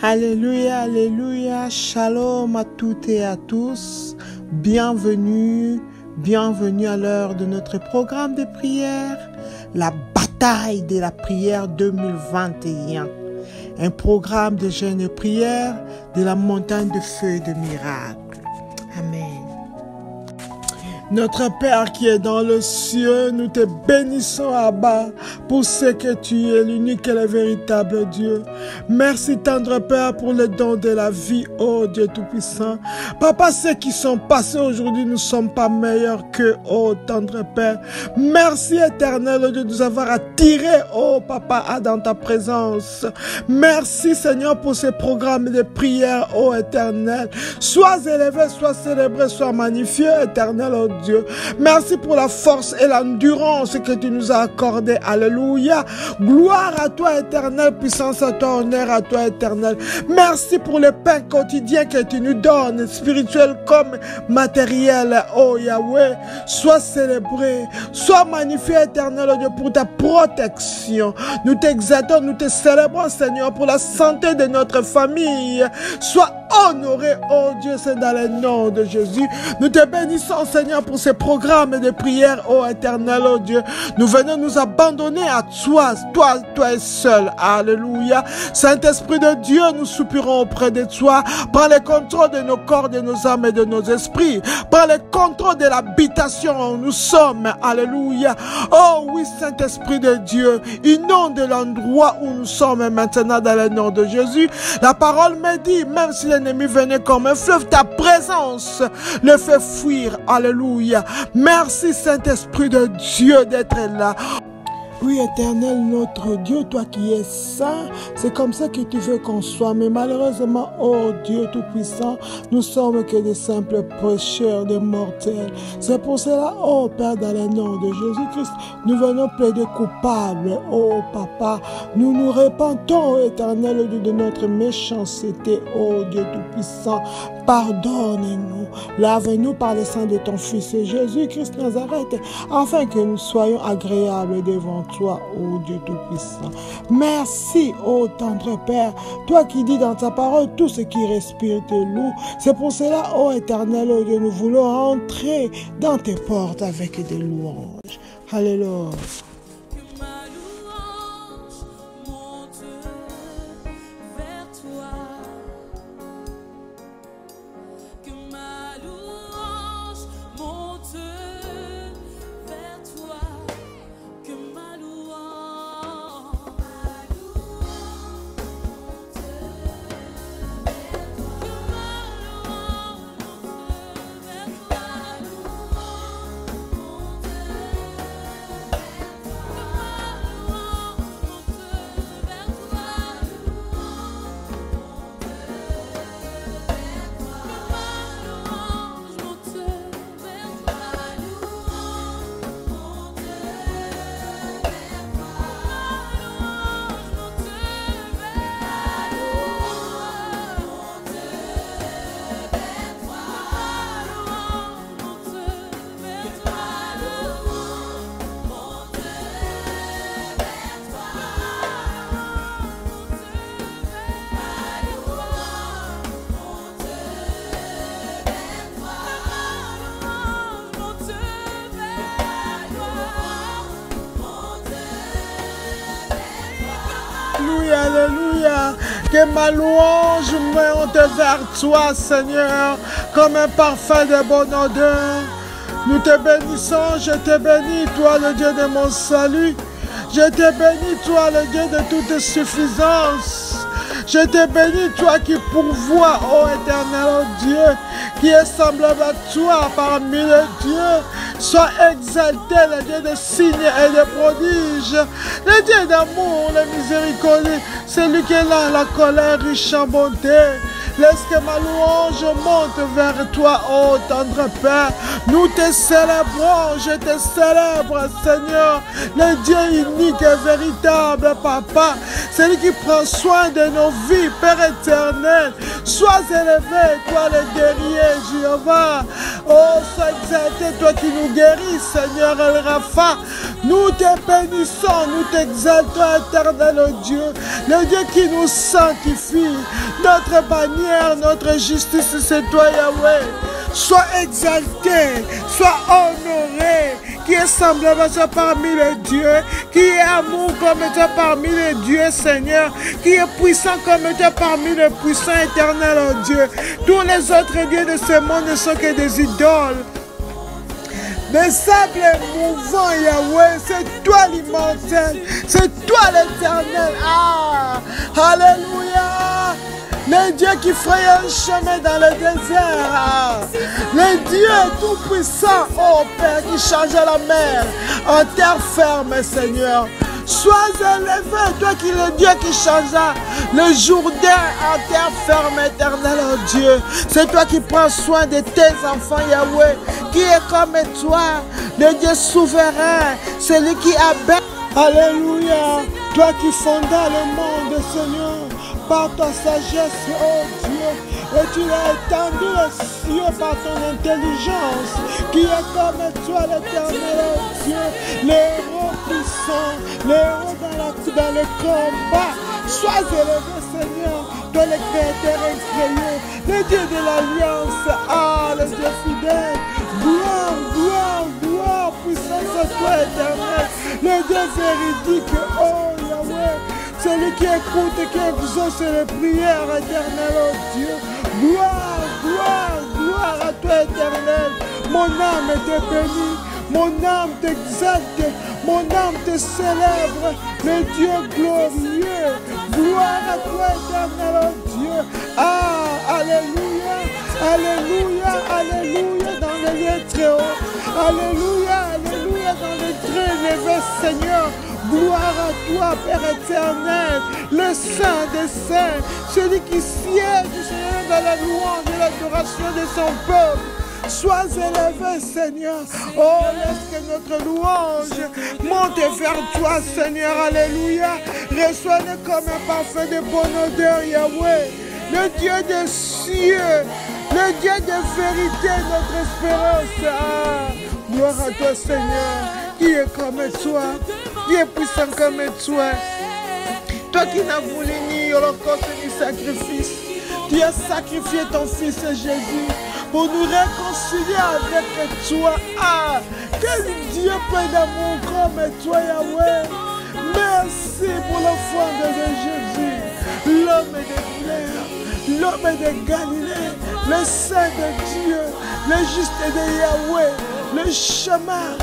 Alléluia, alléluia, shalom à toutes et à tous. Bienvenue à l'heure de notre programme de prière, la bataille de la prière 2021. Un programme de jeûne et prière de la montagne de feu et de miracles. Amen. Notre Père qui est dans le ciel, nous te bénissons, Abba, pour ce que tu es, l'unique et le véritable Dieu. Merci, tendre Père, pour le don de la vie, oh Dieu Tout-Puissant. Papa, ceux qui sont passés aujourd'hui ne sont pas meilleurs que, oh tendre Père. Merci, éternel, de nous avoir attirés, oh Papa, dans ta présence. Merci, Seigneur, pour ces programmes de prière, oh éternel. Sois élevé, sois célébré, sois magnifié, éternel, oh Dieu. Merci pour la force et l'endurance que tu nous as accordé. Alléluia. Gloire à toi, éternel. Puissance à toi, honneur à toi, éternel. Merci pour le pain quotidien que tu nous donnes, spirituel comme matériel. Oh Yahweh, sois célébré, sois magnifié, éternel, oh Dieu, pour ta protection. Nous t'exaltons, nous te célébrons, Seigneur, pour la santé de notre famille. Sois honoré, oh Dieu, c'est dans le nom de Jésus. Nous te bénissons, Seigneur, pour ces programmes de prière, oh éternel, oh Dieu. Nous venons nous abandonner à toi, toi et seul. Alléluia. Saint-Esprit de Dieu, nous soupirons auprès de toi. Prends le contrôle de nos corps, de nos âmes et de nos esprits. Prends le contrôle de l'habitation où nous sommes. Alléluia. Oh oui, Saint-Esprit de Dieu, inonde l'endroit où nous sommes maintenant dans le nom de Jésus. La parole me dit, même si l'ennemi venait comme un fleuve, ta présence le fait fuir. Alléluia. Merci, Saint-Esprit de Dieu, d'être là. Oui, éternel, notre Dieu, toi qui es saint, c'est comme ça que tu veux qu'on soit. Mais malheureusement, oh Dieu Tout-Puissant, nous sommes que des simples pécheurs, des mortels. C'est pour cela, oh Père, dans le nom de Jésus-Christ, nous venons plaider coupables. Oh Papa, nous nous repentons, éternel, de notre méchanceté, oh Dieu Tout-Puissant. Pardonne-nous, lave-nous par le sang de ton Fils Jésus-Christ Nazareth, afin que nous soyons agréables devant toi, ô Dieu Tout-Puissant. Merci, ô tendre Père, toi qui dis dans ta parole tout ce qui respire te loue. C'est pour cela, ô éternel, ô Dieu, nous voulons entrer dans tes portes avec des louanges. Alléluia. Alléluia, que ma louange monte vers toi, Seigneur, comme un parfum de bonne odeur. Nous te bénissons, je te bénis, toi le Dieu de mon salut. Je te bénis, toi le Dieu de toute suffisance. Je te bénis, toi qui pourvois, ô éternel, ô Dieu, qui est semblable à toi parmi les dieux. Sois exalté, le Dieu de signes et de prodiges, le Dieu d'amour, le miséricordieux, celui qui est là, la colère riche en bonté, Laisse que ma louange monte vers toi, ô tendre Père. Nous te célébrons, je te célèbre, Seigneur, le Dieu unique et véritable, Papa. Celui qui prend soin de nos vies, Père éternel. Sois élevé, toi le guerrier, Jéhovah. Oh, sois exalté, toi qui nous guéris, Seigneur El Rapha. Nous te bénissons, nous t'exaltons, éternel Dieu. Le Dieu qui nous sanctifie. Notre bannière, notre justice, c'est toi, Yahweh. Sois exalté, sois honoré, qui est semblable à toi parmi les dieux, qui est amour comme toi parmi les dieux, Seigneur, qui est puissant comme toi parmi les puissants, éternel, oh Dieu. Tous les autres dieux de ce monde ne sont que des idoles. Des sables mouvants, Yahweh, c'est toi l'immortel, c'est toi l'éternel. Ah, alléluia. Le Dieu qui fraye un chemin dans le désert. Le Dieu tout-puissant, oh Père, qui change la mer en terre ferme, Seigneur. Sois élevé, toi qui es le Dieu qui changea le Jourdain en terre ferme, éternel, oh Dieu. C'est toi qui prends soin de tes enfants, Yahweh, qui est comme toi, le Dieu souverain, celui qui abaisse. Alléluia, toi qui fondas le monde, Seigneur. Par ta sagesse, oh Dieu, et tu as étendu les cieux par ton intelligence, qui est comme toi l'éternel, oh Dieu, les héros puissants, les héros dans le combat. Sois élevé, Seigneur, toi le créateur incréé, le Dieu de l'alliance, ah, le Dieu fidèle. Gloire, gloire, gloire, puissance à toi, éternel, le Dieu véridique, oh Yahweh. Celui qui écoute et qui exauce les prières, éternel, oh Dieu. Gloire, gloire, gloire à toi, éternel. Mon âme te bénit, mon âme t'exalte, mon âme te célèbre, le Dieu glorieux. Gloire à toi, éternel, oh Dieu. Ah, alléluia, alléluia, alléluia dans les lieux très hauts. Alléluia, alléluia dans les très élevés, Seigneur. Gloire à toi, Père éternel, le Saint des Saints, celui qui siège, Seigneur, dans la louange et l'adoration de son peuple. Sois élevé, Seigneur. Oh, laisse que notre louange monte vers toi, Seigneur. Alléluia. Reçois-le comme un parfum de bonne odeur, Yahweh. Le Dieu des cieux, le Dieu de vérité, notre espérance. Ah, gloire à toi, Seigneur, qui est comme toi. Qui est puissant comme toi. Toi qui n'as voulu ni holocauste ni sacrifice. Tu as sacrifié ton fils Jésus pour nous réconcilier avec toi. Ah, quel Dieu plein d'amour comme toi, Yahweh. Merci pour l'offrande de Jésus, l'homme de Claire, l'homme de Galilée, le Saint de Dieu, le juste de Yahweh, le chemin,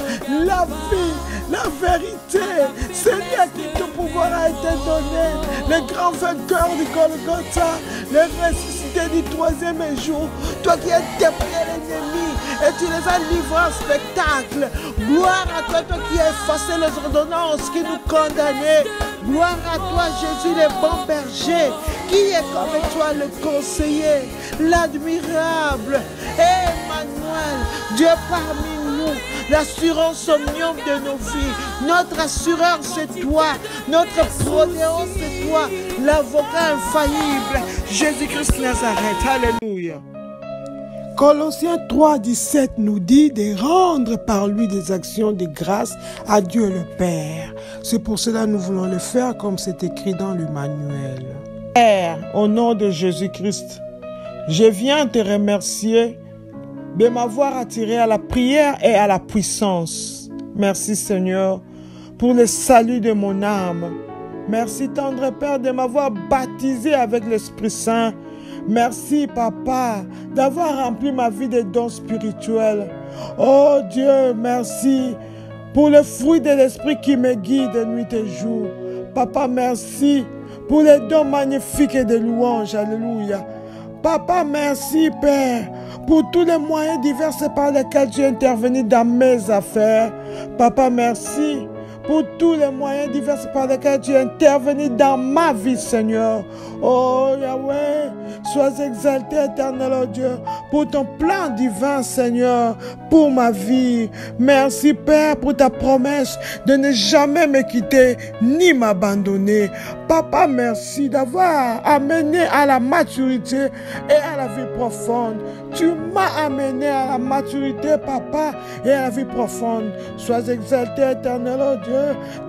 la vie, la vérité. C'est lui à qui tout pouvoir a été donné, le grand vainqueur du Golgotha, le ressuscité du troisième jour. Toi qui as déplié l'ennemi et tu les as livrés en spectacle. Gloire à toi, toi qui as effacé les ordonnances qui nous condamnaient. Gloire à toi, Jésus, le bon berger, qui est comme toi le conseiller, l'admirable, Emmanuel, Dieu parmi nous, l'assurance omnium de nos vies. Notre assureur, c'est toi. Notre prodéon, c'est toi. L'avocat infaillible, Jésus-Christ Nazareth. Alléluia. Colossiens 3, 17 nous dit de rendre par lui des actions de grâce à Dieu le Père. C'est pour cela que nous voulons le faire comme c'est écrit dans le manuel. Père, au nom de Jésus-Christ, je viens te remercier de m'avoir attiré à la prière et à la puissance. Merci Seigneur pour le salut de mon âme. Merci tendre Père de m'avoir baptisé avec l'Esprit Saint. Merci Papa d'avoir rempli ma vie de dons spirituels. Oh Dieu, merci pour le fruit de l'Esprit qui me guide nuit et jour. Papa, merci pour les dons magnifiques et de louanges. Alléluia. Papa, merci Père pour tous les moyens divers par lesquels tu es intervenu dans mes affaires. Papa, merci pour tous les moyens divers par lesquels tu es intervenu dans ma vie, Seigneur. Oh Yahweh, sois exalté, éternel, oh Dieu, pour ton plan divin, Seigneur, pour ma vie. Merci, Père, pour ta promesse de ne jamais me quitter ni m'abandonner. Papa, merci d'avoir amené à la maturité et à la vie profonde. Tu m'as amené à la maturité, Papa, et à la vie profonde. Sois exalté, éternel, oh Dieu,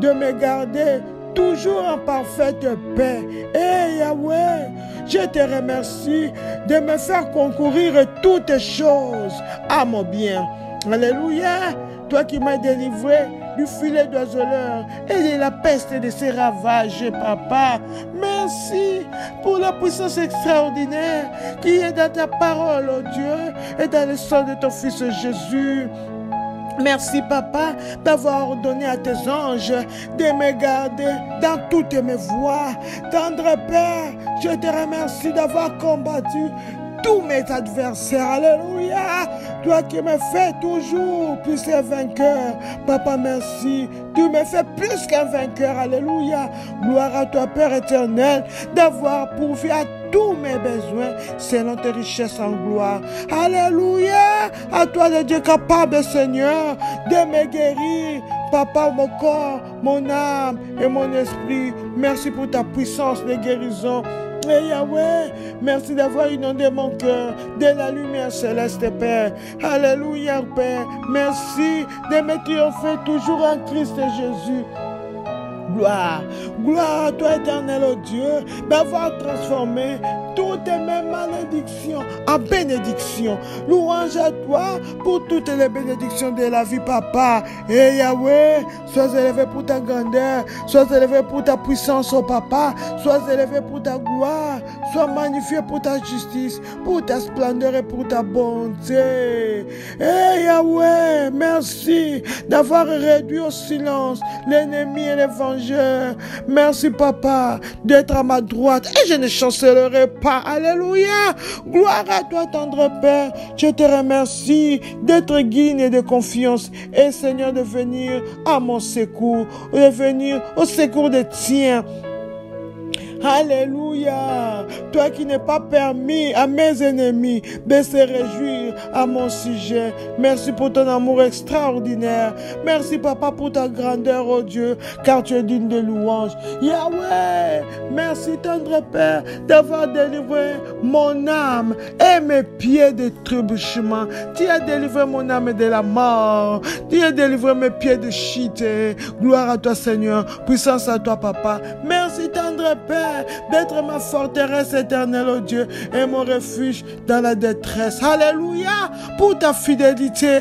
de me garder toujours en parfaite paix. Et Yahweh, je te remercie de me faire concourir toutes choses à mon bien. Alléluia, toi qui m'as délivré du filet d'oiseleur et de la peste de ses ravages, Papa. Merci pour la puissance extraordinaire qui est dans ta parole, oh Dieu, et dans le sang de ton Fils Jésus. Merci, Papa, d'avoir ordonné à tes anges de me garder dans toutes mes voies. Tendre Père, je te remercie d'avoir combattu tous mes adversaires. Alléluia. Toi qui me fais toujours plus qu'un vainqueur. Papa, merci. Tu me fais plus qu'un vainqueur. Alléluia. Gloire à toi, Père éternel, d'avoir pourvu à tous mes besoins selon tes richesses en gloire. Alléluia. À toi, le Dieu capable, Seigneur, de me guérir. Papa, mon corps, mon âme et mon esprit. Merci pour ta puissance de guérison. Et Yahweh, merci d'avoir inondé mon cœur de la lumière céleste, Père. Alléluia, Père. Merci de me triompher toujours en Christ Jésus. Gloire, gloire à toi, éternel, oh Dieu, d'avoir transformé toutes mes malédictions en bénédictions. Louange à toi pour toutes les bénédictions de la vie, Papa. Et Yahweh, sois élevé pour ta grandeur, sois élevé pour ta puissance, oh Papa, sois élevé pour ta gloire, sois magnifié pour ta justice, pour ta splendeur et pour ta bonté. Et Yahweh, merci d'avoir réduit au silence l'ennemi et les vengeurs. Merci, Papa, d'être à ma droite et je ne chancellerai pas. Alléluia. Gloire à toi, tendre Père. Je te remercie d'être digne et de confiance. Et Seigneur, de venir à mon secours, de venir au secours des tiens. Alléluia. Toi qui n'es pas permis à mes ennemis de se réjouir à mon sujet. Merci pour ton amour extraordinaire. Merci, Papa, pour ta grandeur, oh Dieu, car tu es digne de louange. Yahweh, merci, tendre Père, d'avoir délivré mon âme et mes pieds de trébuchement. Tu as délivré mon âme de la mort. Tu as délivré mes pieds de chute. Gloire à toi, Seigneur. Puissance à toi, Papa. Merci, tendre Père, d'être ma forteresse éternelle, oh Dieu, et mon refuge dans la détresse. Alléluia, pour ta fidélité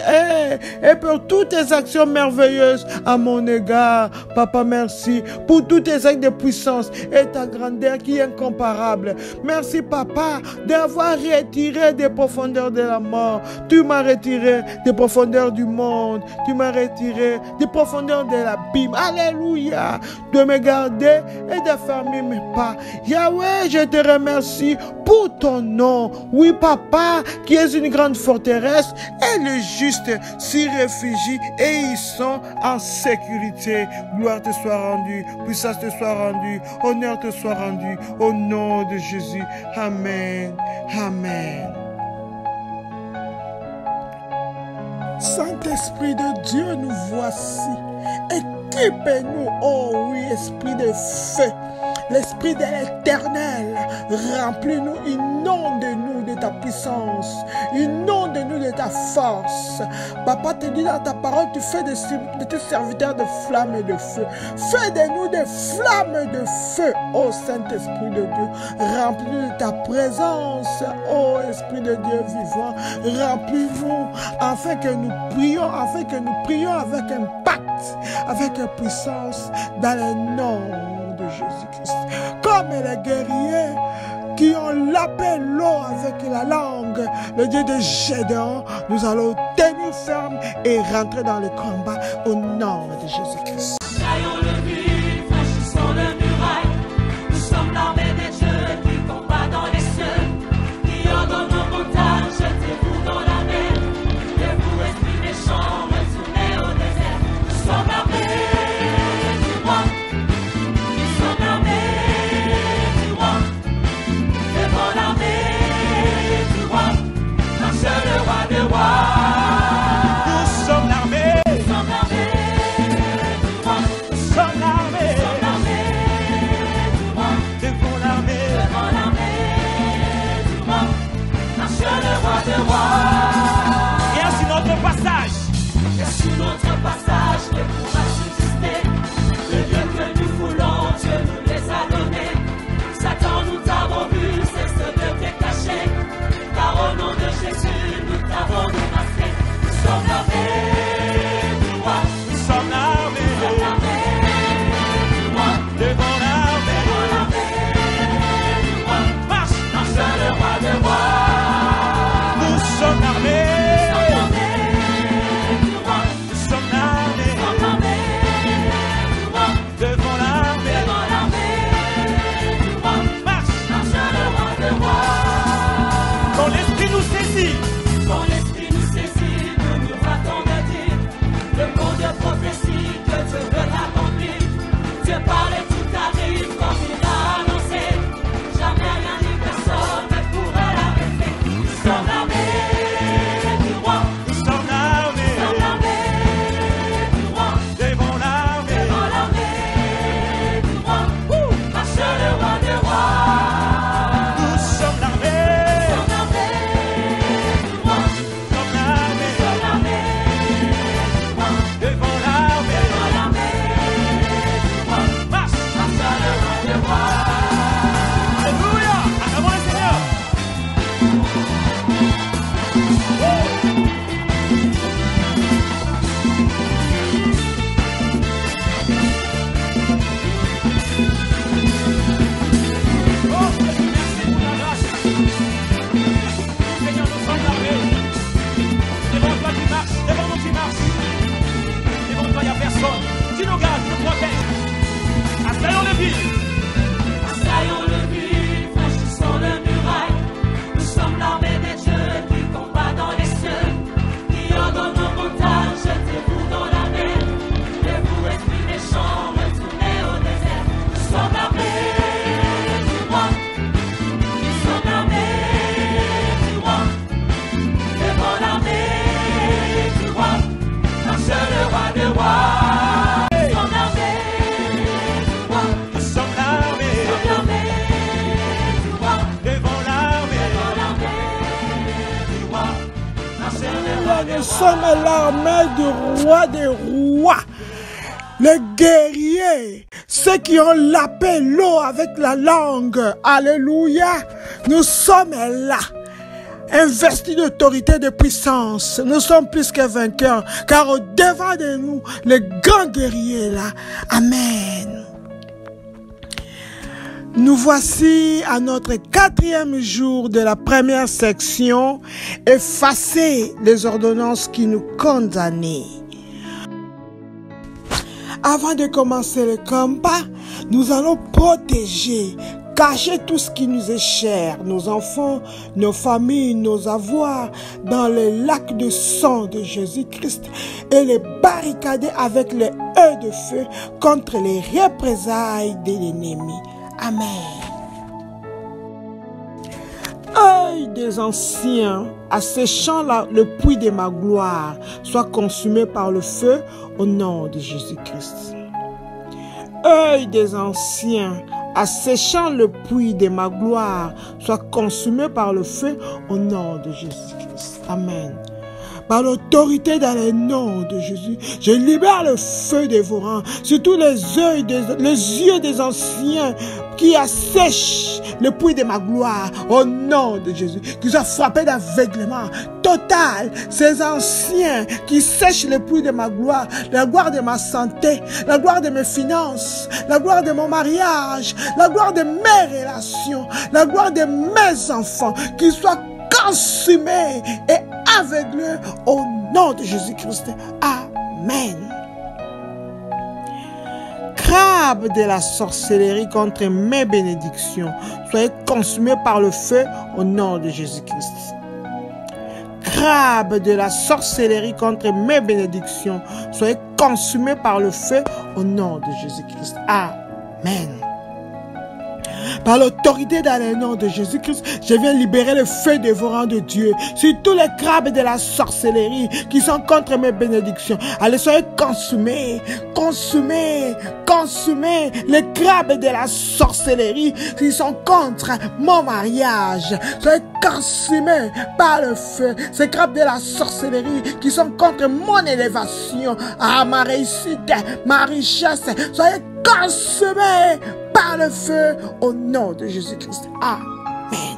et pour toutes tes actions merveilleuses à mon égard. Papa, merci pour tous tes actes de puissance et ta grandeur qui est incomparable. Merci, Papa, d'avoir retiré des profondeurs de la mort. Tu m'as retiré des profondeurs du monde. Tu m'as retiré des profondeurs de l'abîme. Alléluia, de me garder et de fermer mes pas. Yahweh, je te remercie pour ton nom. Oui, Papa, qui est une grande forteresse, et les justes s'y réfugient et ils sont en sécurité. Gloire te soit rendue, puissance te soit rendue, honneur te soit rendu, au nom de Jésus. Amen. Amen. Saint-Esprit de Dieu, nous voici. Équipe-nous, oh oui, esprit de feu. L'Esprit de l'Éternel, remplis-nous, inonde-nous de ta puissance, inonde-nous de ta force. Papa te dit dans ta parole, tu fais de tes serviteurs de flammes et de feu. Fais de nous des flammes de feu, ô Saint-Esprit de Dieu. Remplis-nous de ta présence, ô Esprit de Dieu vivant. Remplis-nous afin que nous prions avec impact, avec puissance, dans le nom de Jésus-Christ. Comme les guerriers qui ont lapé l'eau avec la langue, le Dieu de Gédéon, nous allons tenir ferme et rentrer dans le combat au nom de Jésus-Christ. devant toi tu marches, devant nous tu marches. Devant toi il n'y a personne. Tu nous gardes, tu nous protèges. Assaillons le but. Assaillons le but, franchissons le muraille. Nous sommes l'armée des dieux qui combat dans les cieux. Qui ordonne nos montagnes, jetez-vous dans la mer. Et vous, esprits méchants, retournez au désert. Nous sommes l'armée du roi. Nous sommes l'armée du roi. Devant l'armée du roi, marche le roi des rois. Nous sommes l'armée du roi. Nous sommes l'armée. Nous sommes l'armée du roi. Devant l'armée. Devant l'armée du roi, marche le roi des Nous rois. sommes l'armée du roi des rois. Les guerriers, ceux qui ont lapé l'eau avec la langue. Alléluia. Nous sommes là. Investis d'autorité et de puissance. Nous sommes plus que vainqueurs. Car au devant de nous, les grands guerriers là. Amen. Nous voici à notre 4e jour de la première section, effacer les ordonnances qui nous condamnaient. Avant de commencer le combat, nous allons protéger, cacher tout ce qui nous est cher, nos enfants, nos familles, nos avoirs, dans les lacs de sang de Jésus-Christ et les barricader avec les œufs de feu contre les représailles de l'ennemi. Amen. Œil des anciens, asséchant le puits de ma gloire, soit consumé par le feu au nom de Jésus-Christ. Œil des anciens, asséchant le puits de ma gloire, soit consumé par le feu au nom de Jésus-Christ. Amen. Par l'autorité dans le nom de Jésus, je libère le feu dévorant sur tous les yeux des anciens qui assèchent le puits de ma gloire au nom de Jésus, qui soient frappés d'aveuglement total. Ces anciens qui sèchent le puits de ma gloire, la gloire de ma santé, la gloire de mes finances, la gloire de mon mariage, la gloire de mes relations, la gloire de mes enfants, qui soient consumés et aveuglés au nom de Jésus-Christ. Amen. Crabe de la sorcellerie contre mes bénédictions, soyez consumés par le feu au nom de Jésus-Christ. Crabe de la sorcellerie contre mes bénédictions, soyez consumés par le feu au nom de Jésus-Christ. Amen. Par l'autorité dans le nom de Jésus-Christ, je viens libérer le feu dévorant de Dieu sur tous les crabes de la sorcellerie qui sont contre mes bénédictions. Allez, soyez consumés, consumés, consumés. Les crabes de la sorcellerie qui sont contre mon mariage. Soyez consumés par le feu. Ces crabes de la sorcellerie qui sont contre mon élévation, ma réussite, ma richesse. Soyez consumés par le feu au nom de Jésus-Christ. Amen.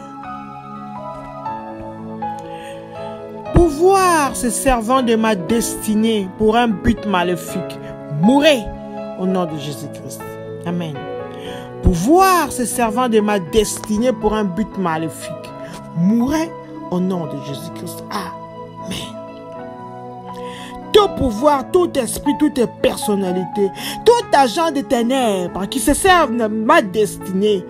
Pouvoir se servant de ma destinée pour un but maléfique, mourez au nom de Jésus-Christ. Amen. Pouvoir se servant de ma destinée pour un but maléfique, mourez au nom de Jésus-Christ. Amen. Tout pouvoir, tout esprit, toute personnalité, tout agent de ténèbres qui se servent de ma destinée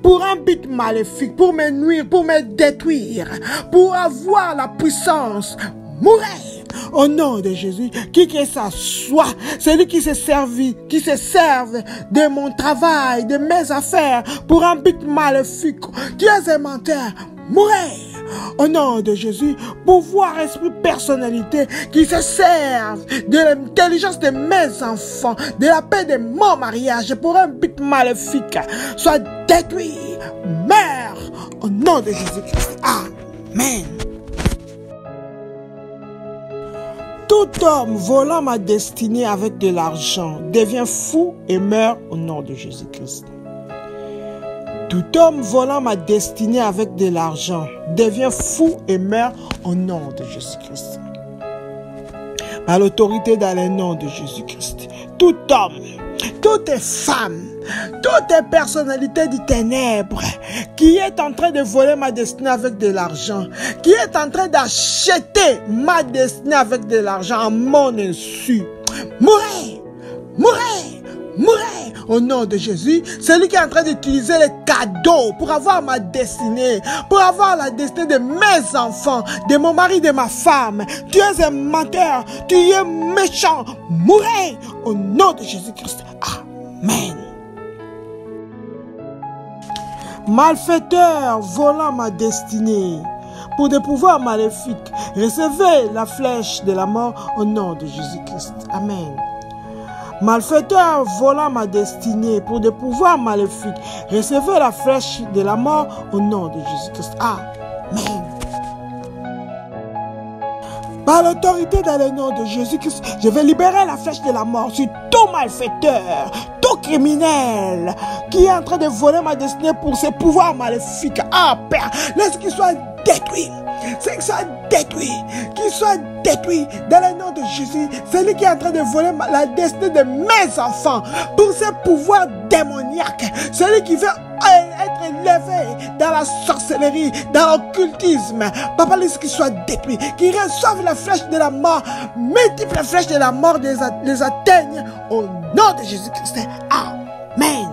pour un but maléfique, pour me nuire, pour me détruire, pour avoir la puissance, mourez au nom de Jésus. Qui que ça soit, celui qui se serve de mon travail, de mes affaires pour un but maléfique, qui est un menteur, mourez au nom de Jésus. Pouvoir, esprit, personnalité qui se servent de l'intelligence de mes enfants, de la paix de mon mariage pour un but maléfique, soit détruit, meurt au nom de Jésus-Christ. Amen. Tout homme volant ma destinée avec de l'argent devient fou et meurt au nom de Jésus-Christ. Tout homme volant ma destinée avec de l'argent devient fou et meurt au nom de Jésus-Christ. Par l'autorité dans le nom de Jésus-Christ. Tout homme, toute femme Toutes les personnalités du ténèbre qui est en train de voler ma destinée avec de l'argent, qui est en train d'acheter ma destinée avec de l'argent à mon insu. Mourez! Mourez! Mourez! Au nom de Jésus, celui qui est en train d'utiliser les cadeaux pour avoir ma destinée, pour avoir la destinée de mes enfants, de mon mari, de ma femme. Tu es un menteur, tu es méchant. Mourez! Au nom de Jésus-Christ. Amen. Malfaiteurs volant ma destinée pour des pouvoirs maléfiques, recevez la flèche de la mort au nom de Jésus-Christ. Amen. Malfaiteurs volant ma destinée pour des pouvoirs maléfiques, recevez la flèche de la mort au nom de Jésus-Christ. Amen. Par l'autorité dans le nom de Jésus-Christ, je vais libérer la flèche de la mort sur tout malfaiteur, tout criminel qui est en train de voler ma destinée pour ses pouvoirs maléfiques. Père, laisse qu'il soit détruit. C'est qu'il soit détruit. Qu'il soit détruit dans le nom de Jésus. Celui qui est en train de voler la destinée de mes enfants pour ses pouvoirs démoniaques. Celui qui veut être élevé dans la sorcellerie, dans l'occultisme. Papa, laisse qu'il soit détruit. Qu'il reçoive la flèche de la mort. Multiples flèches de la mort les atteignent au nom de Jésus-Christ. Amen.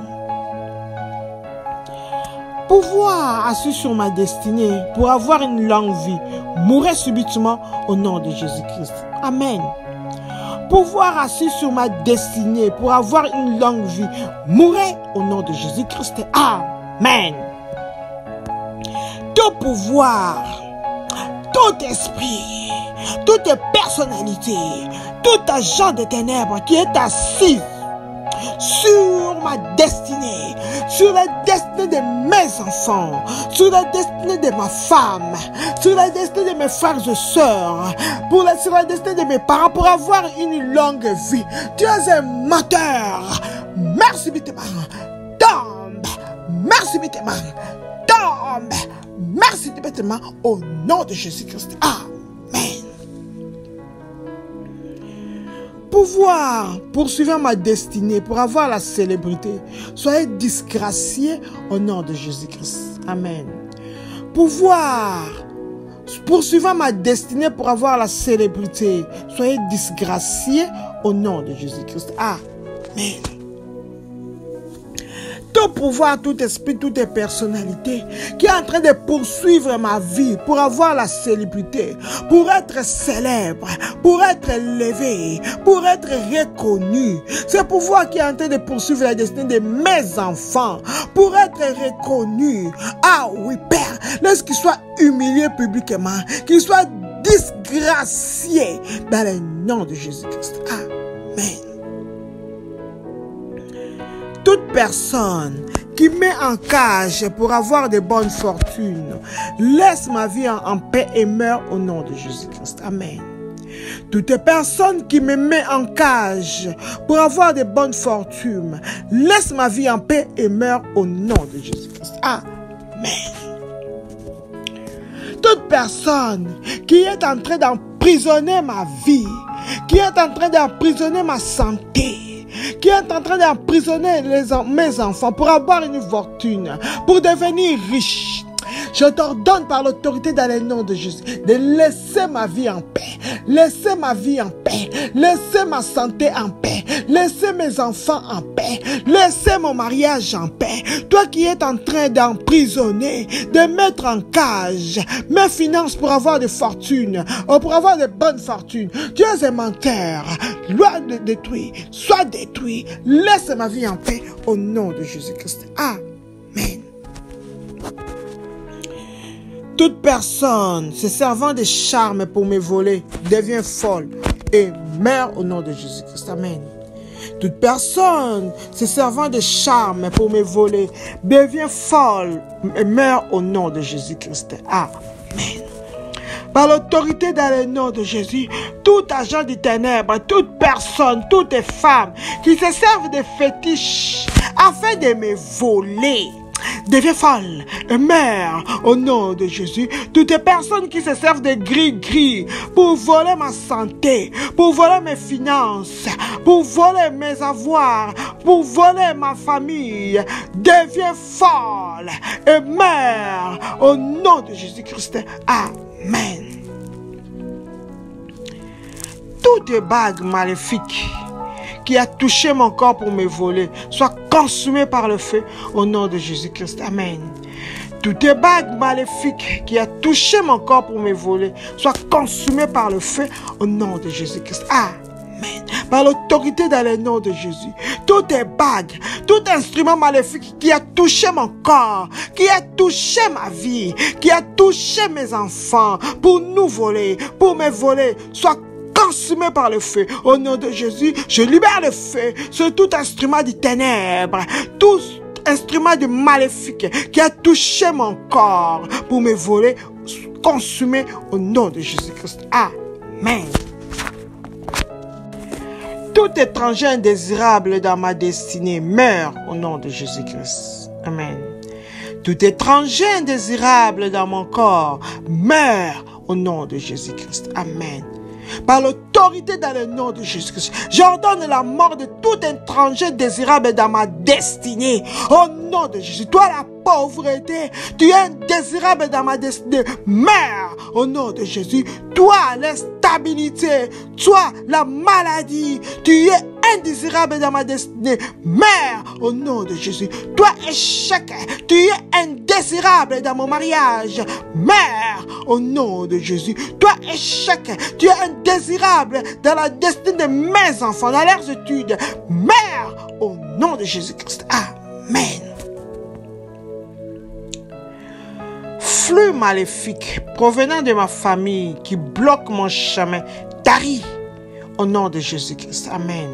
Pouvoir assis sur ma destinée pour avoir une longue vie, mourrez subitement au nom de Jésus-Christ. Amen. Pouvoir assis sur ma destinée pour avoir une longue vie, mourrez au nom de Jésus-Christ. Amen. Tout pouvoir, tout esprit, toute personnalité, tout agent de ténèbres qui est assis sur ma destinée, sur la destinée de mes enfants, sur la destinée de ma femme, sur la destinée de mes frères et sœurs, sur la destinée de mes parents, pour avoir une longue vie. Tu es un menteur. Merci Bitéman. Tombe. Merci Bitéman. Tombe. Merci Bitéman. Au nom de Jésus-Christ. Amen. Pouvoir poursuivre ma destinée pour avoir la célébrité. Soyez disgraciés au nom de Jésus-Christ. Amen. Pouvoir poursuivre ma destinée pour avoir la célébrité. Soyez disgraciés au nom de Jésus-Christ. Amen. Tout pouvoir, tout esprit, toute personnalité qui est en train de poursuivre ma vie pour avoir la célébrité, pour être célèbre, pour être élevé, pour être reconnu. Ce pouvoir qui est en train de poursuivre la destinée de mes enfants, pour être reconnu. Oui, Père, laisse qu'il soit humilié publiquement, qu'il soit disgracié dans le nom de Jésus-Christ. Amen. Toute personne qui met en cage pour avoir de bonnes fortunes, laisse ma vie en paix et meurt au nom de Jésus-Christ. Amen. Toute personne qui me met en cage pour avoir de bonnes fortunes, laisse ma vie en paix et meurt au nom de Jésus-Christ. Amen. Toute personne qui est en train d'emprisonner ma vie, qui est en train d'emprisonner ma santé, qui est en train d'emprisonner mes enfants pour avoir une fortune, pour devenir riche. Je t'ordonne par l'autorité dans le nom de Jésus de laisser ma vie en paix, laisser ma vie en paix, laisser ma santé en paix, laisser mes enfants en paix, laisser mon mariage en paix. Toi qui es en train d'emprisonner, de mettre en cage mes finances pour avoir de fortune, pour avoir de bonnes fortunes, tu es un menteur. Loin de détruire, sois détruit. Laisse ma vie en paix au nom de Jésus-Christ. Amen. Toute personne se servant de charme pour me voler devient folle et meurt au nom de Jésus-Christ. Amen. Toute personne se servant de charme pour me voler devient folle et meurt au nom de Jésus-Christ. Amen. Par l'autorité dans le nom de Jésus, tout agent du ténèbre, toute personne, toute femme qui se servent de fétiches afin de me voler, devient folle et meurt au nom de Jésus. Toutes les personnes qui se servent de gris-gris pour voler ma santé, pour voler mes finances, pour voler mes avoirs, pour voler ma famille devient folle et meurt au nom de Jésus-Christ. Amen. Toute bague maléfique qui a touché mon corps pour me voler soit consumée par le feu au nom de Jésus-Christ. Amen. Toute bague maléfique qui a touché mon corps pour me voler soit consumée par le feu au nom de Jésus-Christ. Amen. Par l'autorité dans le nom de Jésus. Toute bague, tout instrument maléfique qui a touché mon corps, qui a touché ma vie, qui a touché mes enfants pour nous voler, pour me voler, soit consumé par le feu. Au nom de Jésus, je libère le feu sur tout instrument de ténèbres, tout instrument de maléfique qui a touché mon corps pour me voler, consumé au nom de Jésus-Christ. Amen. Tout étranger indésirable dans ma destinée meurt au nom de Jésus-Christ. Amen. Tout étranger indésirable dans mon corps meurt au nom de Jésus-Christ. Amen. Par l'autorité dans le nom de Jésus-Christ, j'ordonne la mort de tout étranger désirable dans ma destinée. Au nom de Jésus, toi la pauvreté, tu es indésirable dans ma destinée. Meurs au nom de Jésus. Toi l'instabilité, toi la maladie, tu es indésirable dans ma destinée. Meurs au nom de Jésus. Toi échec, tu es indésirable dans mon mariage. Meurs au nom de Jésus. Toi échec, tu es indésirable dans la destinée de mes enfants, dans leurs études. Meurs au nom de Jésus-Christ. Amen. Flux maléfique provenant de ma famille qui bloque mon chemin, taris au nom de Jésus-Christ. Amen.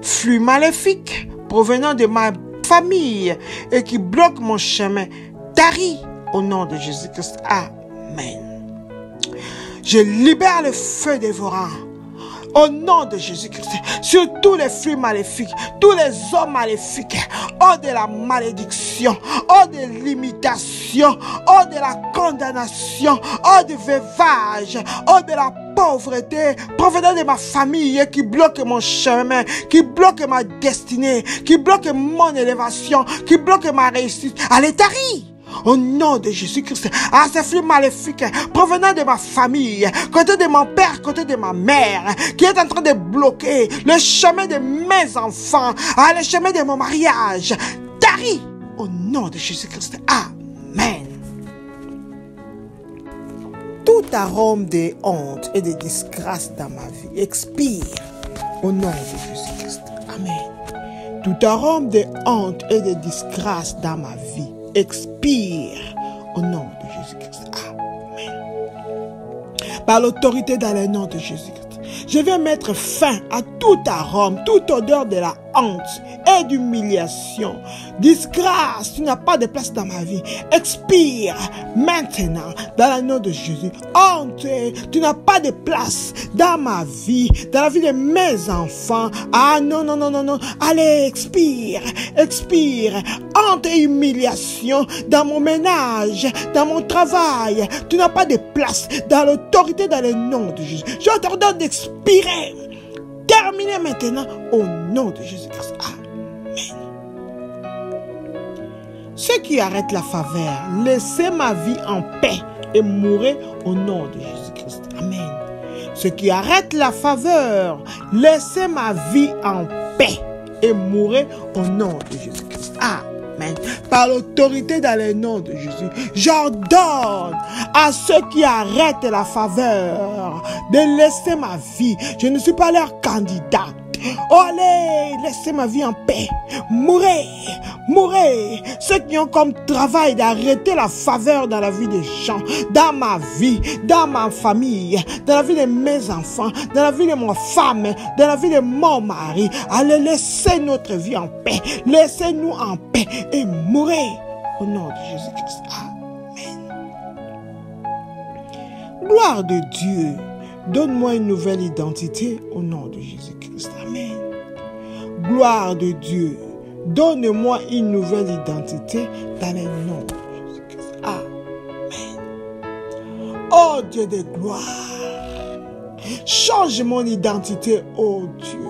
Flux maléfique provenant de ma famille et qui bloque mon chemin, taris au nom de Jésus-Christ. Amen. Je libère le feu dévorant au nom de Jésus-Christ sur tous les flux maléfiques, tous les hommes maléfiques, oh de la malédiction, oh de l'imitation, oh de la condamnation, oh de veuvage, oh de la pauvreté provenant de ma famille qui bloque mon chemin, qui bloque ma destinée, qui bloque mon élévation, qui bloque ma réussite. Allez, taris! Au nom de Jésus-Christ, à ces flux maléfiques provenant de ma famille, côté de mon père, côté de ma mère, qui est en train de bloquer le chemin de mes enfants, le chemin de mon mariage, taris au nom de Jésus-Christ. Amen. Tout arôme de honte et de disgrâce dans ma vie expire au nom de Jésus-Christ. Amen. Tout arôme de honte et de disgrâce dans ma vie expire au nom de Jésus-Christ. Amen. Par l'autorité dans le nom de Jésus-Christ, je vais mettre fin à tout arôme, toute odeur de la honte et d'humiliation. Disgrâce, tu n'as pas de place dans ma vie. Expire maintenant dans le nom de Jésus. Honte, tu n'as pas de place dans ma vie, dans la vie de mes enfants. Non, non, non, non, non. Allez, expire, expire. Honte et humiliation dans mon ménage, dans mon travail. Tu n'as pas de place dans l'autorité dans le nom de Jésus. Je t'ordonne d'expirer. Terminez maintenant au nom de Jésus-Christ. Amen. Ceux qui arrêtent la faveur, laissez ma vie en paix et mourrez au nom de Jésus-Christ. Amen. Ceux qui arrêtent la faveur, laissez ma vie en paix et mourrez au nom de Jésus-Christ. Amen. Par l'autorité dans le nom de Jésus, j'ordonne à ceux qui arrêtent la faveur de laisser ma vie. Je ne suis pas leur candidat. Oh, allez, laissez ma vie en paix. Mourez, mourez. Ceux qui ont comme travail d'arrêter la faveur dans la vie des gens, dans ma vie, dans ma famille, dans la vie de mes enfants, dans la vie de ma femme, dans la vie de mon mari. Allez, laissez notre vie en paix. Laissez-nous en paix et mourez au nom de Jésus-Christ. Amen. Gloire de Dieu. Donne-moi une nouvelle identité au nom de Jésus-Christ. Amen. Gloire de Dieu. Donne-moi une nouvelle identité dans le nom de Jésus-Christ. Amen. Oh Dieu de gloire. Change mon identité, oh Dieu.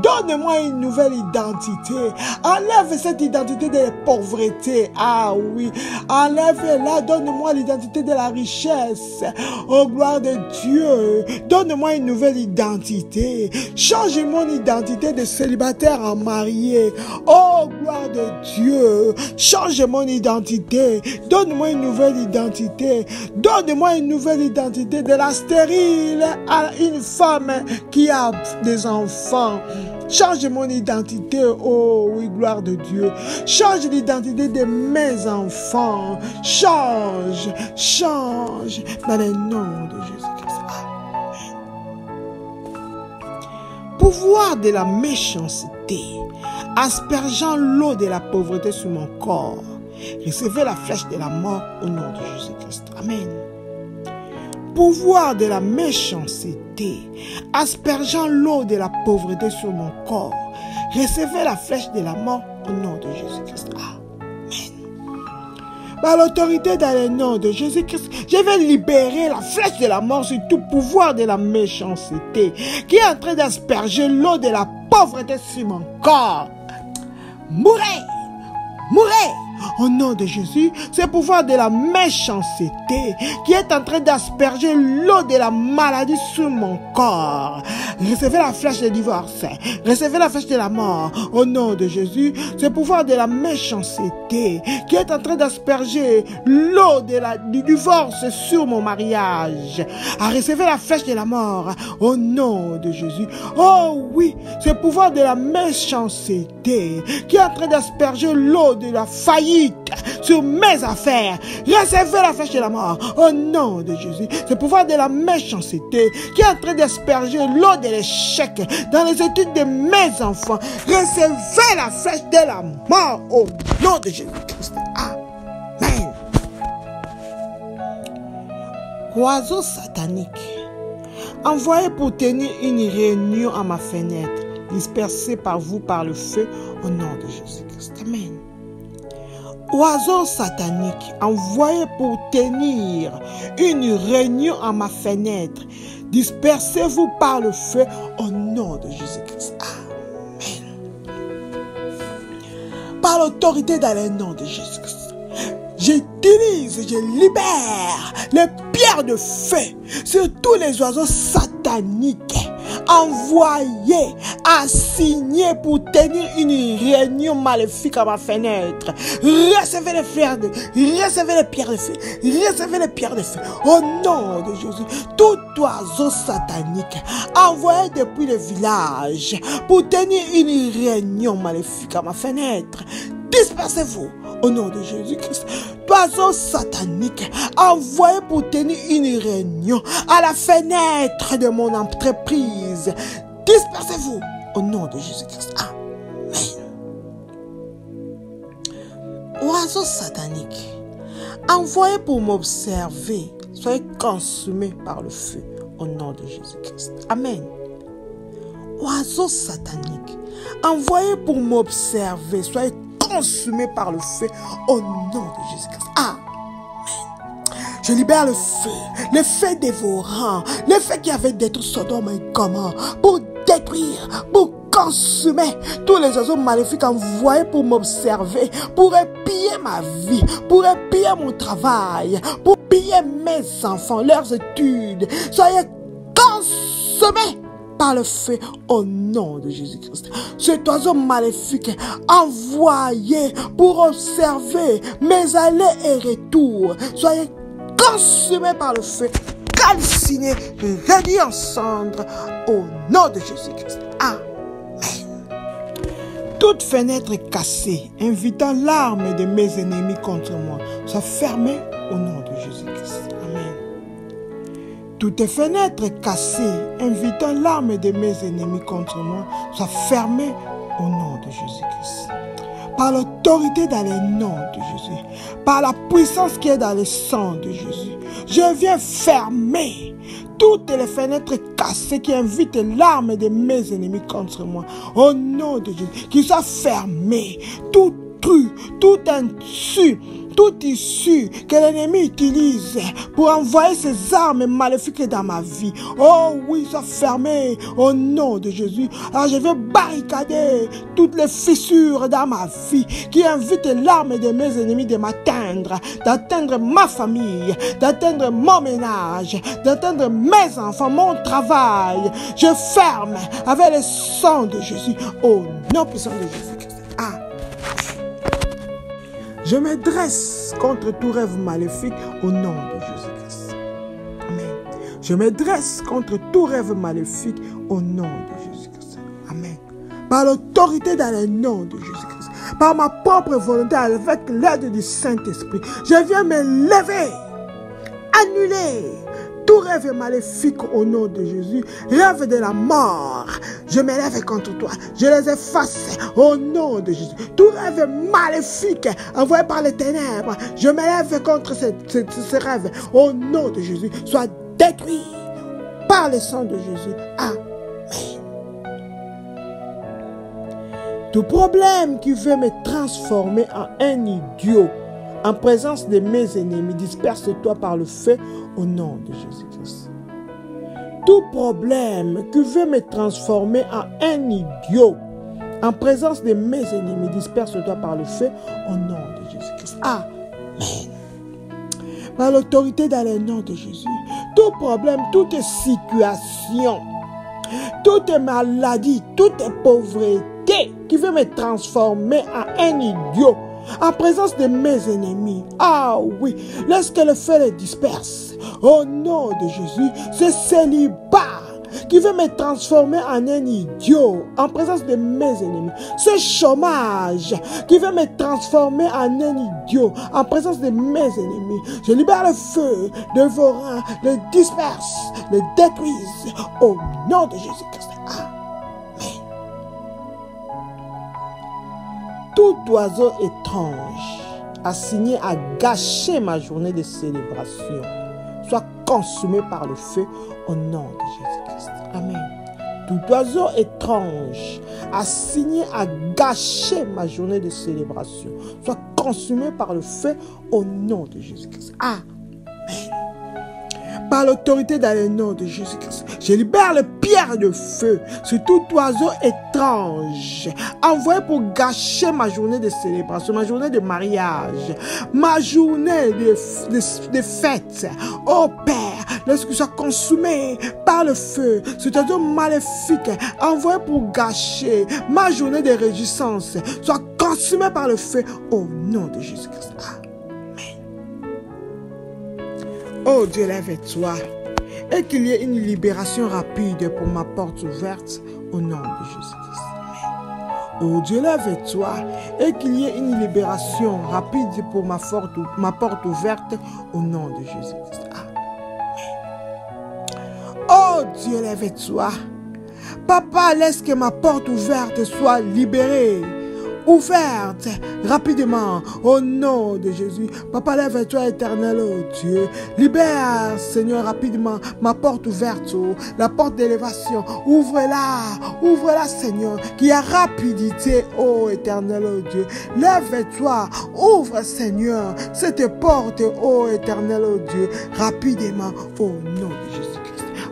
Donne-moi une nouvelle identité. Enlève cette identité de la pauvreté. Ah oui. Enlève-la. Donne-moi l'identité de la richesse. Oh, gloire de Dieu. Donne-moi une nouvelle identité. Change mon identité de célibataire en marié. Oh, gloire de Dieu. Change mon identité. Donne-moi une nouvelle identité. Donne-moi une nouvelle identité de la stérile à une femme qui a des enfants. Change mon identité, oh oui, gloire de Dieu. Change l'identité de mes enfants. Change, change, dans le nom de Jésus-Christ. Pouvoir de la méchanceté, aspergeant l'eau de la pauvreté sur mon corps. Recevez la flèche de la mort au nom de Jésus-Christ. Amen. Pouvoir de la méchanceté, aspergeant l'eau de la pauvreté sur mon corps. Recevez la flèche de la mort au nom de Jésus-Christ. Amen. Par l'autorité dans le nom de Jésus-Christ, je vais libérer la flèche de la mort sur tout pouvoir de la méchanceté qui est en train d'asperger l'eau de la pauvreté sur mon corps. Mourez! Mourez! Au nom de Jésus, ce pouvoir de la méchanceté qui est en train d'asperger l'eau de la maladie sur mon corps. Recevez la flèche de divorce. Recevez la flèche de la mort. Au nom de Jésus, ce pouvoir de la méchanceté qui est en train d'asperger l'eau du divorce sur mon mariage. Recevez la flèche de la mort. Au nom de Jésus. Oh oui, ce pouvoir de la méchanceté qui est en train d'asperger l'eau de la faillite sur mes affaires. Recevez la flèche de la mort au nom de Jésus. Ce pouvoir de la méchanceté qui est en train d'asperger l'eau de l'échec dans les études de mes enfants. Recevez la flèche de la mort au nom de Jésus-Christ. Amen. Oiseau satanique, envoyé pour tenir une réunion à ma fenêtre, dispersé par vous par le feu au nom de Jésus-Christ. Amen. Oiseau satanique, envoyé pour tenir une réunion à ma fenêtre, dispersez-vous par le feu au nom de Jésus-Christ. Amen. Par l'autorité dans le nom de Jésus-Christ, j'utilise, je libère les pierres de feu sur tous les oiseaux sataniques envoyés, assignés pour tenir une réunion maléfique à ma fenêtre. Recevez les pierres de feu. Recevez les pierres de feu. Au nom de Jésus, tout oiseau satanique envoyé depuis le village pour tenir une réunion maléfique à ma fenêtre, dispersez-vous au nom de Jésus-Christ. Oiseau satanique envoyé pour tenir une réunion à la fenêtre de mon entreprise, dispersez-vous au nom de Jésus-Christ. Amen. Oiseau satanique envoyé pour m'observer, soyez consumé par le feu au nom de Jésus-Christ. Amen. Oiseau satanique envoyé pour m'observer, soyez consumé par le feu au nom de Jésus-Christ. Amen. Je libère le feu dévorant, le feu qui avait détruit Sodome et Gomorrhe pour détruire, pour consumer tous les oiseaux maléfiques envoyés pour m'observer, pour épier ma vie, pour épier mon travail, pour piller mes enfants, leurs études. Soyez consumés par le feu au nom de Jésus-Christ. Cet oiseau maléfique envoyé pour observer mes allées et retours, soyez consumés par le feu, calcinés, réduits en cendres au nom de Jésus-Christ. Amen. Toute fenêtre cassée, invitant l'arme de mes ennemis contre moi, soit fermée au nom de Jésus-Christ. Amen. Toute fenêtre cassée, invitant l'arme de mes ennemis contre moi, soit fermée au nom de Jésus-Christ. Par l'autorité dans le nom de Jésus, par la puissance qui est dans le sang de Jésus, je viens fermer toutes les fenêtres cassées qui invitent l'arme de mes ennemis contre moi. Au nom de Jésus, qu'ils soient fermés. Tout truc, tout insu toute issue que l'ennemi utilise pour envoyer ses armes maléfiques dans ma vie, oh oui, soit fermée au nom de Jésus. Alors je vais barricader toutes les fissures dans ma vie qui invitent l'arme de mes ennemis de m'atteindre, d'atteindre ma famille, d'atteindre mon ménage, d'atteindre mes enfants, mon travail. Je ferme avec le sang de Jésus au nom puissant de Jésus-Christ. Ah. Je me dresse contre tout rêve maléfique au nom de Jésus-Christ. Amen. Je me dresse contre tout rêve maléfique au nom de Jésus-Christ. Amen. Par l'autorité dans le nom de Jésus-Christ, par ma propre volonté avec l'aide du Saint-Esprit, je viens me lever, annuler tout rêve maléfique au nom de Jésus, rêve de la mort, je me lève contre toi, je les efface au nom de Jésus. Tout rêve maléfique envoyé par les ténèbres, je me lève contre ce rêve au nom de Jésus, soit détruit par le sang de Jésus. Amen. Tout problème qui veut me transformer en un idiot en présence de mes ennemis, disperse-toi par le feu au nom de Jésus-Christ. Tout problème qui veut me transformer en un idiot en présence de mes ennemis, disperse-toi par le feu au nom de Jésus-Christ. Amen. Par l'autorité dans le nom de Jésus, tout problème, toute situation, toute maladie, toute pauvreté qui veut me transformer en un idiot en présence de mes ennemis. Ah oui, laisse que le feu les disperse. Au nom de Jésus, ce célibat qui veut me transformer en un idiot en présence de mes ennemis. Ce chômage qui veut me transformer en un idiot en présence de mes ennemis. Je libère le feu, dévorant, le disperse, le détruise au nom de Jésus-Christ. Tout oiseau étrange assigné à gâcher ma journée de célébration soit consumé par le feu au nom de Jésus-Christ. Amen. Tout oiseau étrange assigné à gâcher ma journée de célébration soit consumé par le feu au nom de Jésus-Christ. Amen. Par l'autorité dans le nom de Jésus-Christ, je libère le pierre de feu sur tout oiseau étrange envoyé pour gâcher ma journée de célébration, ma journée de mariage, ma journée de fête. Oh Père, laisse qu'il soit consumé par le feu. Cet oiseau maléfique envoyé pour gâcher ma journée de réjouissance soit consumé par le feu au nom de Jésus-Christ. Oh Dieu, lève-toi et qu'il y ait une libération rapide pour ma porte ouverte au nom de Jésus-Christ. Oh Dieu, lève-toi et qu'il y ait une libération rapide pour ma porte ouverte au nom de Jésus-Christ. Amen. Oh Dieu, lève-toi. Papa, laisse que ma porte ouverte soit libérée. Ouverte rapidement au nom de Jésus. Papa, lève-toi éternel, oh Dieu. Libère, Seigneur, rapidement ma porte ouverte, oh, la porte d'élévation. Ouvre-la, Seigneur, qu'il y a rapidité, oh éternel, oh Dieu. Lève-toi, ouvre, Seigneur, cette porte, oh éternel, oh Dieu, rapidement au nom de Jésus.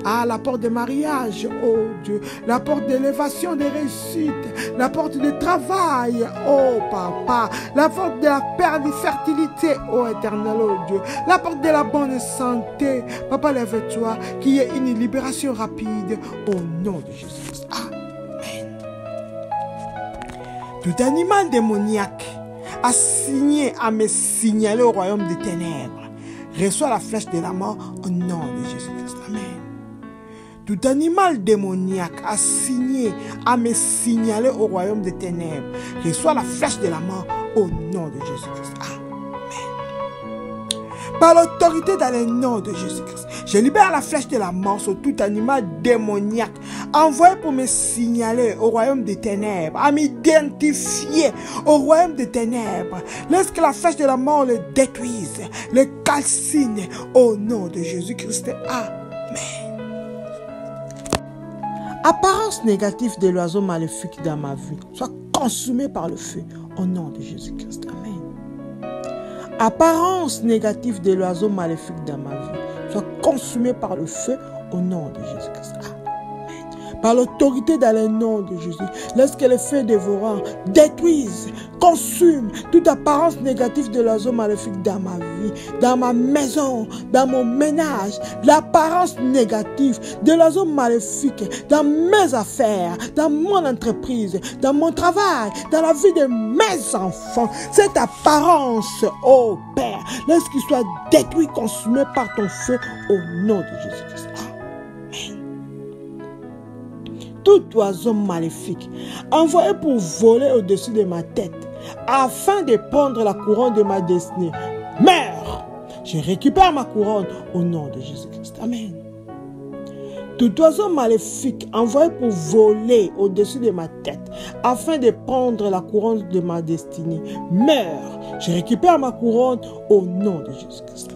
Ah, la porte de mariage, oh Dieu, la porte d'élévation, de réussite, la porte de travail, oh Papa, la porte de la fertilité, oh éternel, oh Dieu, la porte de la bonne santé. Papa, lève-toi, qu'il y ait une libération rapide au nom de Jésus. Amen. Tout animal démoniaque assigné à me signaler au royaume des ténèbres reçoit la flèche de la mort au nom de Jésus-Christ. Amen. Tout animal démoniaque assigné à me signaler au royaume des ténèbres reçoit la flèche de la mort au nom de Jésus-Christ. Amen. Par l'autorité dans le nom de Jésus-Christ, je libère la flèche de la mort sur tout animal démoniaque envoyé pour me signaler au royaume des ténèbres, à m'identifier au royaume des ténèbres. Laisse que la flèche de la mort le détruise, le calcine au nom de Jésus-Christ. Amen. Apparence négative de l'oiseau maléfique dans ma vie soit consumée par le feu au nom de Jésus-Christ. Amen. apparence négative de l'oiseau maléfique dans ma vie soit consumée par le feu au nom de Jésus-Christ. Par l'autorité dans le nom de Jésus, laisse que le feu dévorant détruise, consume toute apparence négative de l'oiseau maléfique dans ma vie, dans ma maison, dans mon ménage, l'apparence négative de l'oiseau maléfique dans mes affaires, dans mon entreprise, dans mon travail, dans la vie de mes enfants. Cette apparence, ô Père, laisse qu'il soit détruit, consumé par ton feu au nom de Jésus-Christ. Tout oiseau maléfique envoyé pour voler au-dessus de ma tête afin de prendre la couronne de ma destinée meurt. Je récupère ma couronne au nom de Jésus-Christ. Amen. Tout oiseau maléfique envoyé pour voler au-dessus de ma tête afin de prendre la couronne de ma destinée meurt. Je récupère ma couronne au nom de Jésus-Christ.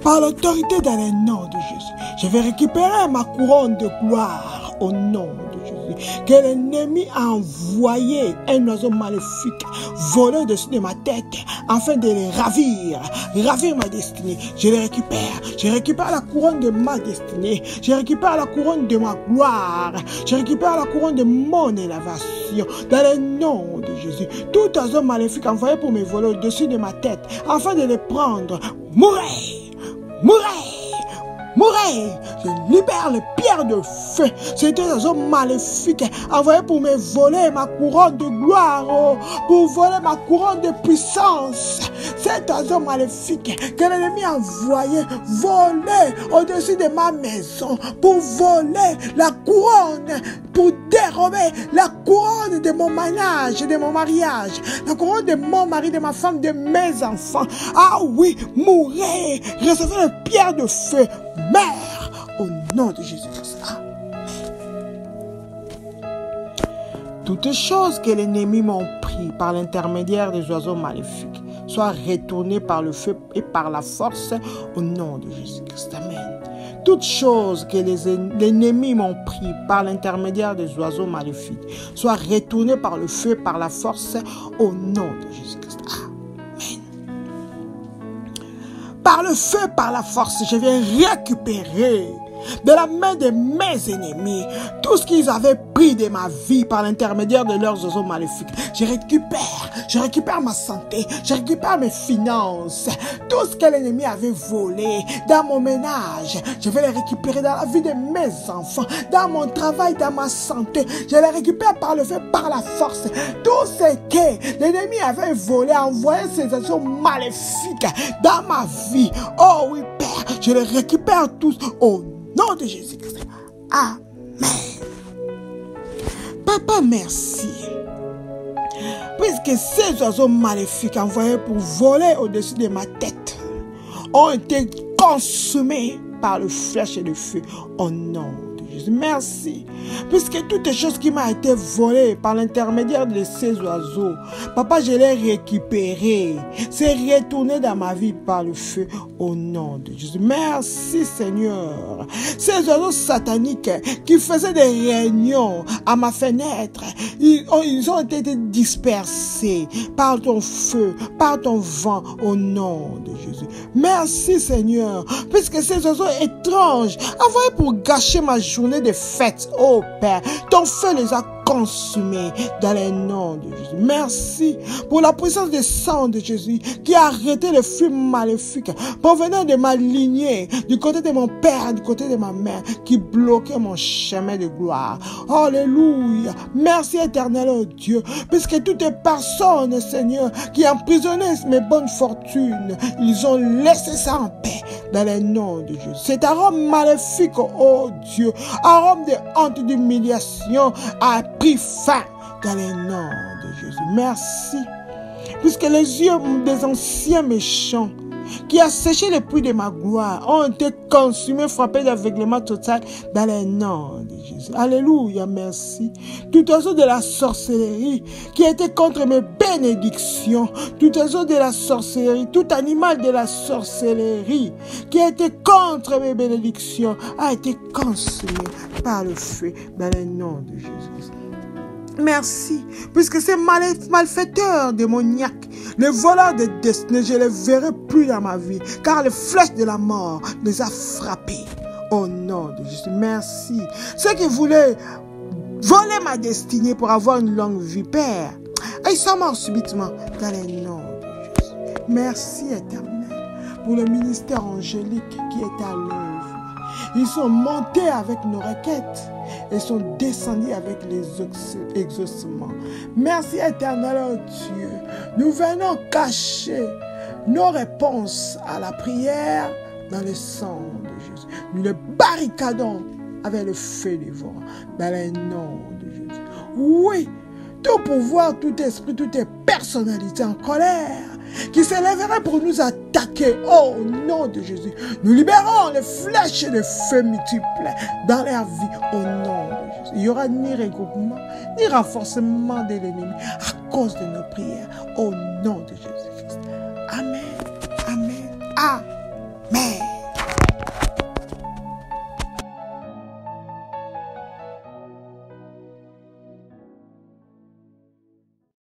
Par l'autorité dans le nom de Jésus, je vais récupérer ma couronne de gloire au nom de Jésus. Que l'ennemi a envoyé un oiseau maléfique voler au-dessus de ma tête afin de les ravir ma destinée. Je les récupère. Je récupère la couronne de ma destinée. Je récupère la couronne de ma gloire. Je récupère la couronne de mon élévation dans le nom de Jésus. Tout oiseau maléfique envoyé pour me voler au-dessus de ma tête afin de les prendre, mourez! Mourez! Mourez! Je libère les pierres de feu. C'était un homme maléfique envoyé pour me voler ma couronne de gloire, pour voler ma couronne de puissance. C'est un homme maléfique que l'ennemi a envoyé voler au-dessus de ma maison, pour voler la couronne, pour dérober la couronne de mon ménage, de mon mariage, la couronne de mon mari, de ma femme, de mes enfants. Ah oui, mourez, recevez les pierres de feu, meurs au nom de Jésus-Christ. Toutes choses que l'ennemi m'a pris par l'intermédiaire des oiseaux maléfiques soient retournées par le feu et par la force au nom de Jésus-Christ. Amen. Toutes choses que l'ennemi m'ont pris par l'intermédiaire des oiseaux maléfiques soient retournées par le feu et par la force au nom de Jésus-Christ. Amen. Par le feu, par la force, je viens récupérer de la main de mes ennemis tout ce qu'ils avaient pris de ma vie par l'intermédiaire de leurs oiseaux maléfiques. Je récupère ma santé, je récupère mes finances, tout ce que l'ennemi avait volé dans mon ménage, je vais les récupérer dans la vie de mes enfants, dans mon travail, dans ma santé, je les récupère par le feu, par la force. Tout ce que l'ennemi avait volé, envoyé ses oiseaux maléfiques dans ma vie, oh oui Père, je les récupère tous au nom de Jésus-Christ. Amen. Papa, merci. Puisque ces oiseaux maléfiques envoyés pour voler au-dessus de ma tête ont été consumés par le flèche et le feu au nom de Jésus. Merci. Puisque toutes les choses qui m'ont été volées par l'intermédiaire de ces oiseaux, Papa, je les récupérées. C'est retourné dans ma vie par le feu au nom de Jésus. Merci Seigneur. Ces oiseaux sataniques qui faisaient des réunions à ma fenêtre, ils ont été dispersés par ton feu, par ton vent au nom de Jésus. Merci Seigneur. Puisque ces oiseaux étranges envoyés pour gâcher ma journée de fête, oh Père, ton feu les a consumés dans le nom de Jésus. Merci pour la puissance du sang de Jésus qui a arrêté le flux maléfique provenant de ma lignée, du côté de mon père, du côté de ma mère, qui bloquait mon chemin de gloire. Alléluia. Merci éternel, oh Dieu, puisque toutes les personnes, Seigneur, qui emprisonnaient mes bonnes fortunes, ils ont laissé ça en paix dans le nom de Jésus. Cet arôme maléfique, oh Dieu, arôme de honte, d'humiliation, a pris fin dans le nom de Jésus. Merci. Puisque les yeux des anciens méchants qui a séché le puits de ma gloire ont été consumés, frappés d'aveuglement total dans le nom de Jésus. Alléluia, merci. Tout oiseau de la sorcellerie qui était contre mes bénédictions, tout oiseau de la sorcellerie, tout animal de la sorcellerie qui était contre mes bénédictions a été consumé par le feu dans le nom de Jésus. Merci, puisque ces malfaiteurs démoniaques, les voleurs de destinée, je ne les verrai plus dans ma vie, car les flèches de la mort les a frappés. Au nom de Jésus, merci. Ceux qui voulaient voler ma destinée pour avoir une longue vie, Père, ils sont morts subitement dans le nom de Jésus. Merci, Éternel, pour le ministère angélique qui est à l'œuvre. Ils sont montés avec nos requêtes et sont descendus avec les exaucements. Merci, Éternel, oh Dieu. Nous venons cacher nos réponses à la prière dans le sang de Jésus. Nous les barricadons avec le feu dévorant dans le nom de Jésus. Oui, tout pouvoir, tout esprit, toute personnalité en colère qui s'élèverait pour nous attaquer au nom de Jésus. Nous libérons les flèches et les feux multiples dans leur vie au nom de Jésus. Il n'y aura ni regroupement, ni renforcement de l'ennemi à cause de nos prières au nom de Jésus-Christ. Amen. Amen. Amen.